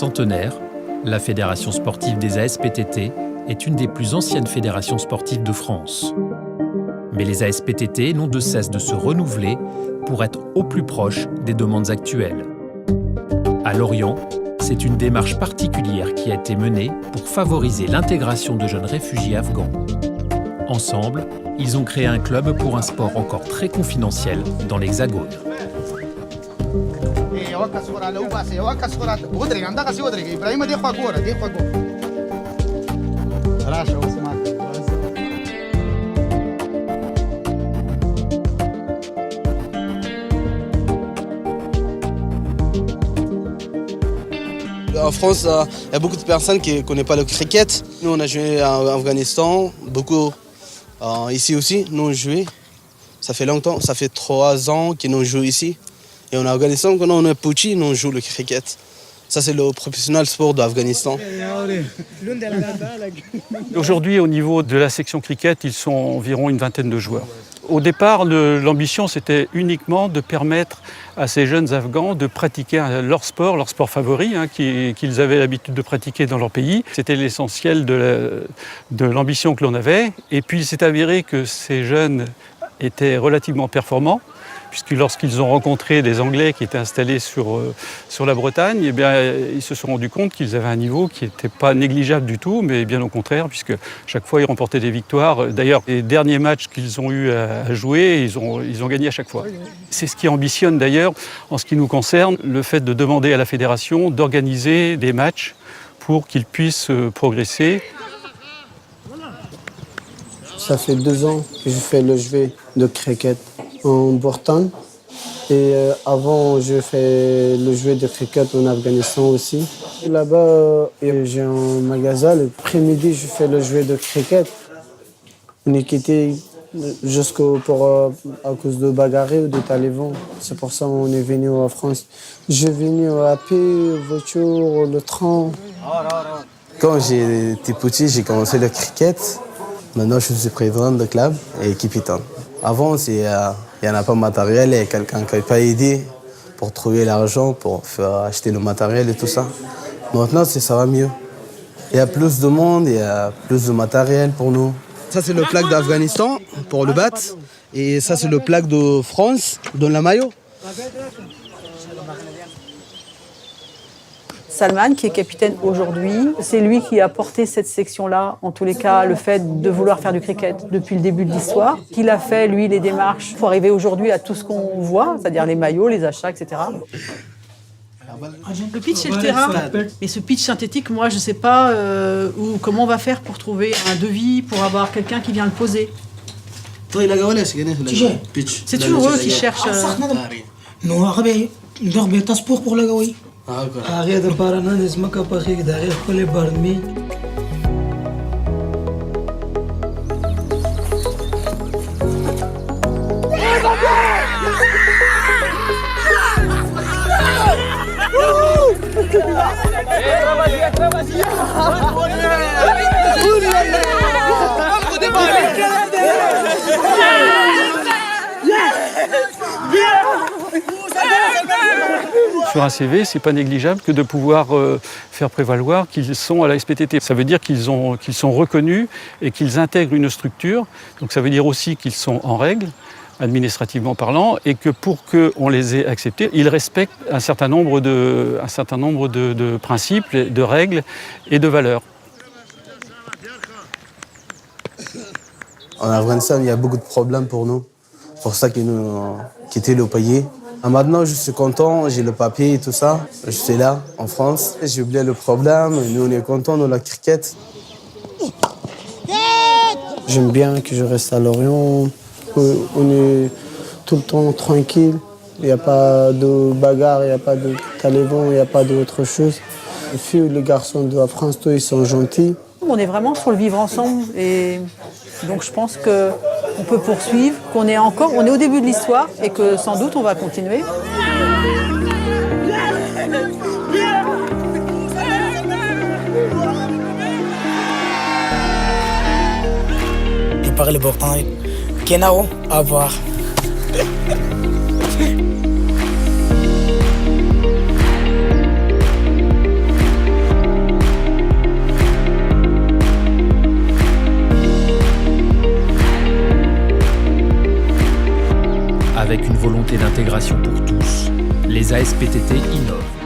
centenaire, la Fédération sportive des ASPTT est une des plus anciennes fédérations sportives de France. Mais les ASPTT n'ont de cesse de se renouveler pour être au plus proche des demandes actuelles. À Lorient, c'est une démarche particulière qui a été menée pour favoriser l'intégration de jeunes réfugiés afghans. Ensemble, ils ont créé un club pour un sport encore très confidentiel dans l'Hexagone. En France, il y a beaucoup de personnes qui ne connaissent pas le cricket. Nous, on a joué en Afghanistan, beaucoup ici aussi. Nous, on joué. Ça fait longtemps, ça fait 3 ans que nous jouons ici. Et en Afghanistan, quand on est petit, nous on joue le cricket. Ça, c'est le professionnel sport d'Afghanistan. Aujourd'hui, au niveau de la section cricket, ils sont environ une vingtaine de joueurs. Au départ, l'ambition, c'était uniquement de permettre à ces jeunes Afghans de pratiquer leur sport favori, qu'ils avaient l'habitude de pratiquer dans leur pays. C'était l'essentiel de l'ambition que l'on avait. Et puis, il s'est avéré que ces jeunes étaient relativement performants, puisque lorsqu'ils ont rencontré des Anglais qui étaient installés sur la Bretagne, eh bien, ils se sont rendus compte qu'ils avaient un niveau qui n'était pas négligeable du tout, mais bien au contraire, puisque chaque fois ils remportaient des victoires. D'ailleurs, les derniers matchs qu'ils ont eu à jouer, ils ont gagné à chaque fois. C'est ce qui ambitionne d'ailleurs, en ce qui nous concerne, le fait de demander à la fédération d'organiser des matchs pour qu'ils puissent progresser. Ça fait 2 ans que je fais le jeu de cricket en Bretagne. Et avant, je fais le jeu de cricket en Afghanistan aussi. Là-bas, j'ai un magasin. L'après-midi, je fais le jeu de cricket. On est quitté à cause de bagarres ou de talibans. C'est pour ça qu'on est venu en France. Je suis venu à pied, voiture, le train. Quand j'étais petit, j'ai commencé le cricket. Maintenant, je suis président de club et capitaine. Avant, il n'y en a pas de matériel et quelqu'un qui n'a pas aidé pour trouver l'argent, pour acheter le matériel et tout ça. Maintenant, ça va mieux. Il y a plus de monde, il y a plus de matériel pour nous. Ça, c'est le plaque d'Afghanistan pour le bat. Et ça, c'est le plaque de France dans la maillot. Salman, qui est capitaine aujourd'hui, c'est lui qui a porté cette section-là, en tous les cas, le fait de vouloir faire du cricket depuis le début de l'histoire, qu'il a fait, lui, les démarches pour arriver aujourd'hui à tout ce qu'on voit, c'est-à-dire les maillots, les achats, etc. Le pitch, c'est le terrain. Et ce pitch synthétique, moi, je ne sais pas comment on va faire pour trouver un devis, pour avoir quelqu'un qui vient le poser. C'est toujours eux qui cherchent... Sur un CV, ce n'est pas négligeable que de pouvoir faire prévaloir qu'ils sont à la SPTT. Ça veut dire qu'ils sont reconnus et qu'ils intègrent une structure. Donc ça veut dire aussi qu'ils sont en règle, administrativement parlant, et que pour qu'on les ait acceptés, ils respectent un certain nombre de principes, de règles et de valeurs. En Afghanistan, il y a beaucoup de problèmes pour nous. C'est pour ça qu'ils nous ont quitté le pays. Maintenant, je suis content, j'ai le papier et tout ça. Je suis là, en France. J'ai oublié le problème. Nous, on est contents de la cricket. J'aime bien que je reste à Lorient. On est tout le temps tranquille. Il n'y a pas de bagarre, il n'y a pas de talibans, il n'y a pas d'autre chose. Les filles et les garçons de la France, tous, ils sont gentils. On est vraiment sur le vivre ensemble. Et donc, je pense qu'on peut poursuivre, on est au début de l'histoire et que sans doute on va continuer. Je parle Bretagne. Kenao, à voir. volonté d'intégration pour tous, les ASPTT innovent.